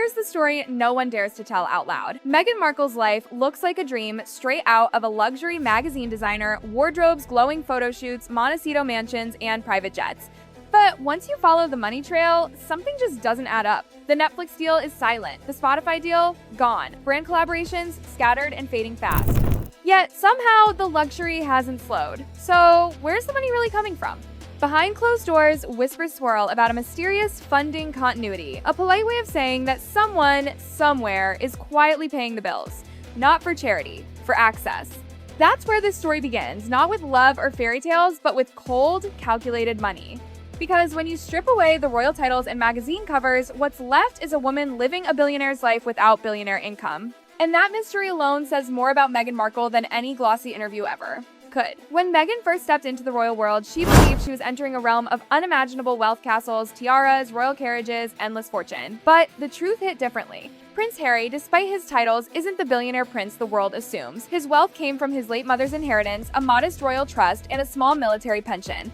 here's the story no one dares to tell out loud. Meghan Markle's life looks like a dream straight out of a luxury magazine designer, wardrobes, glowing photo shoots, Montecito mansions, and private jets. But once you follow the money trail, something just doesn't add up. The Netflix deal is silent. The Spotify deal, gone. Brand collaborations, scattered and fading fast. Yet somehow the luxury hasn't slowed. So where's the money really coming from? Behind closed doors, whispers swirl about a mysterious funding continuity, a polite way of saying that someone, somewhere, is quietly paying the bills. Not for charity, for access. That's where this story begins, not with love or fairy tales, but with cold, calculated money. Because when you strip away the royal titles and magazine covers, what's left is a woman living a billionaire's life without billionaire income. And that mystery alone says more about Meghan Markle than any glossy interview ever could. When Meghan first stepped into the royal world, she believed she was entering a realm of unimaginable wealth castles, tiaras, royal carriages, endless fortune. But the truth hit differently. Prince Harry, despite his titles, isn't the billionaire prince the world assumes. His wealth came from his late mother's inheritance, a modest royal trust, and a small military pension.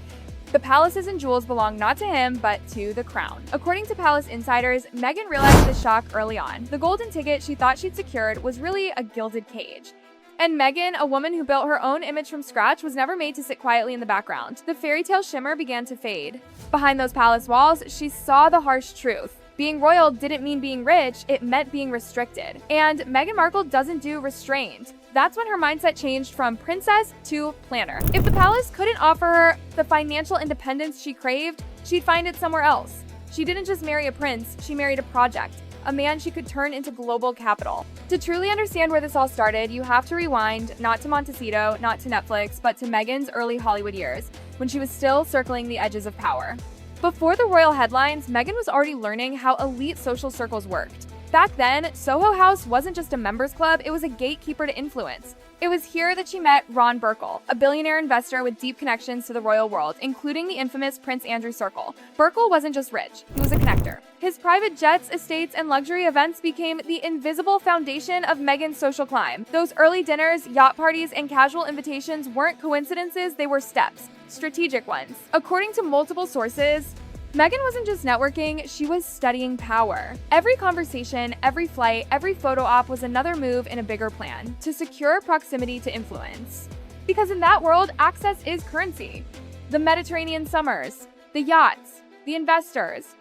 The palaces and jewels belong not to him, but to the crown. According to palace insiders, Meghan realized the shock early on. The golden ticket she thought she'd secured was really a gilded cage. And Meghan, a woman who built her own image from scratch, was never made to sit quietly in the background. The fairy tale shimmer began to fade. Behind those palace walls, she saw the harsh truth. Being royal didn't mean being rich, it meant being restricted. And Meghan Markle doesn't do restrained. That's when her mindset changed from princess to planner. If the palace couldn't offer her the financial independence she craved, she'd find it somewhere else. She didn't just marry a prince, she married a project, a man she could turn into global capital. To truly understand where this all started, you have to rewind, not to Montecito, not to Netflix, but to Meghan's early Hollywood years, when she was still circling the edges of power. Before the royal headlines, Meghan was already learning how elite social circles worked. Back then, Soho House wasn't just a members club, it was a gatekeeper to influence. It was here that she met Ron Burkle, a billionaire investor with deep connections to the royal world, including the infamous Prince Andrew Circle. Burkle wasn't just rich, he was a connector. His private jets, estates, and luxury events became the invisible foundation of Meghan's social climb. Those early dinners, yacht parties, and casual invitations weren't coincidences, they were steps. Strategic ones. According to multiple sources, Meghan wasn't just networking, she was studying power. Every conversation, every flight, every photo op was another move in a bigger plan to secure proximity to influence. Because in that world, access is currency. The Mediterranean summers, the yachts, the investors.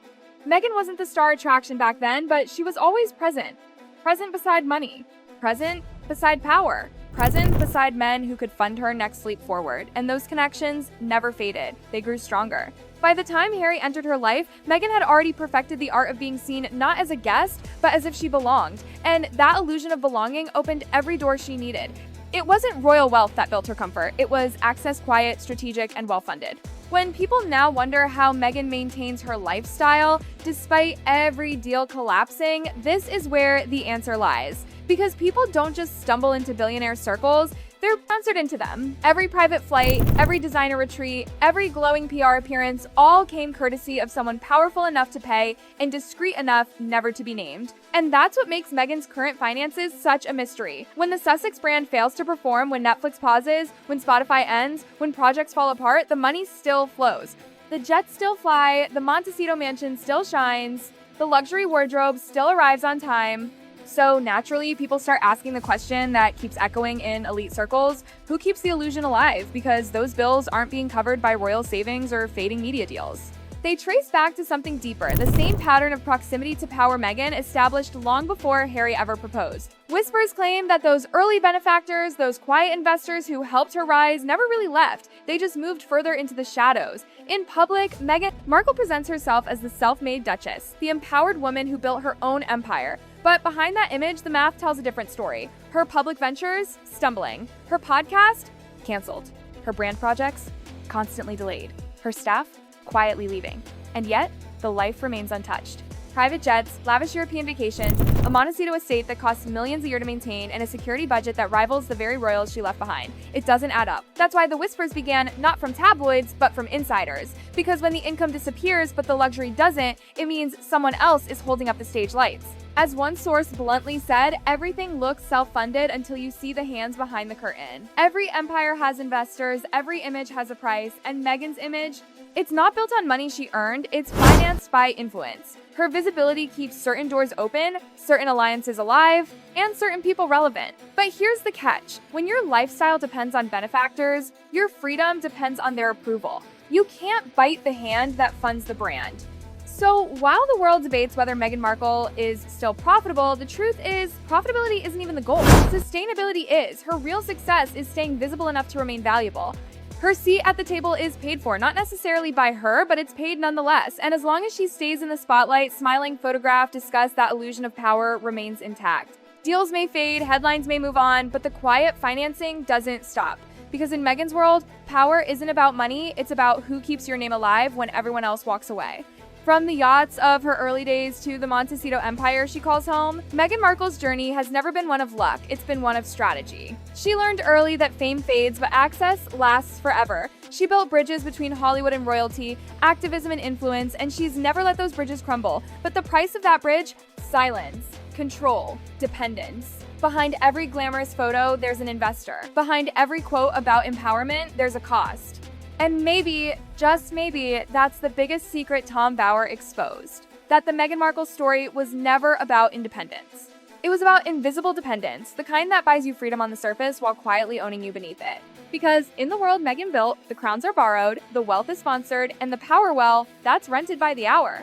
Meghan wasn't the star attraction back then, but she was always present. Present beside money. Present beside power. Present beside men who could fund her next leap forward. And those connections never faded. They grew stronger. By the time Harry entered her life, Meghan had already perfected the art of being seen not as a guest, but as if she belonged. And that illusion of belonging opened every door she needed. It wasn't royal wealth that built her comfort. It was access, quiet, strategic, and well-funded. When people now wonder how Meghan maintains her lifestyle, despite every deal collapsing, this is where the answer lies. Because people don't just stumble into billionaire circles, they're sponsored into them. Every private flight, every designer retreat, every glowing PR appearance all came courtesy of someone powerful enough to pay and discreet enough never to be named. And that's what makes Meghan's current finances such a mystery. When the Sussex brand fails to perform, when Netflix pauses, when Spotify ends, when projects fall apart, the money still flows. The jets still fly, the Montecito mansion still shines, the luxury wardrobe still arrives on time. So naturally, people start asking the question that keeps echoing in elite circles, who keeps the illusion alive? Because those bills aren't being covered by royal savings or fading media deals. They trace back to something deeper, the same pattern of proximity to power Meghan established long before Harry ever proposed. Whispers claim that those early benefactors, those quiet investors who helped her rise, never really left. They just moved further into the shadows. In public, Meghan Markle presents herself as the self-made duchess, the empowered woman who built her own empire. But behind that image, the math tells a different story. Her public ventures, stumbling. Her podcast, canceled. Her brand projects, constantly delayed. Her staff, quietly leaving. And yet, the life remains untouched. Private jets, lavish European vacations, a Montecito estate that costs millions a year to maintain, and a security budget that rivals the very royals she left behind. It doesn't add up. That's why the whispers began not from tabloids, but from insiders. Because when the income disappears but the luxury doesn't, it means someone else is holding up the stage lights. As one source bluntly said, everything looks self-funded until you see the hands behind the curtain. Every empire has investors, every image has a price, and Meghan's image, It's not built on money she earned, it's financed by influence. Her visibility keeps certain doors open, certain alliances alive, and certain people relevant. But here's the catch. When your lifestyle depends on benefactors, your freedom depends on their approval. You can't bite the hand that funds the brand. So while the world debates whether Meghan Markle is still profitable, the truth is profitability isn't even the goal. Sustainability is. Her real success is staying visible enough to remain valuable. Her seat at the table is paid for, not necessarily by her, but it's paid nonetheless. And as long as she stays in the spotlight, smiling, photographed, discussed, that illusion of power remains intact. Deals may fade, headlines may move on, but the quiet financing doesn't stop. Because in Meghan's world, power isn't about money, it's about who keeps your name alive when everyone else walks away. From the yachts of her early days to the Montecito empire she calls home, Meghan Markle's journey has never been one of luck, it's been one of strategy. She learned early that fame fades, but access lasts forever. She built bridges between Hollywood and royalty, activism and influence, and she's never let those bridges crumble. But the price of that bridge? Silence, control, dependence. Behind every glamorous photo, there's an investor. Behind every quote about empowerment, there's a cost. And maybe, just maybe, that's the biggest secret Tom Bower exposed. That the Meghan Markle story was never about independence. It was about invisible dependence, the kind that buys you freedom on the surface while quietly owning you beneath it. Because in the world Meghan built, the crowns are borrowed, the wealth is sponsored, and the power, well, that's rented by the hour.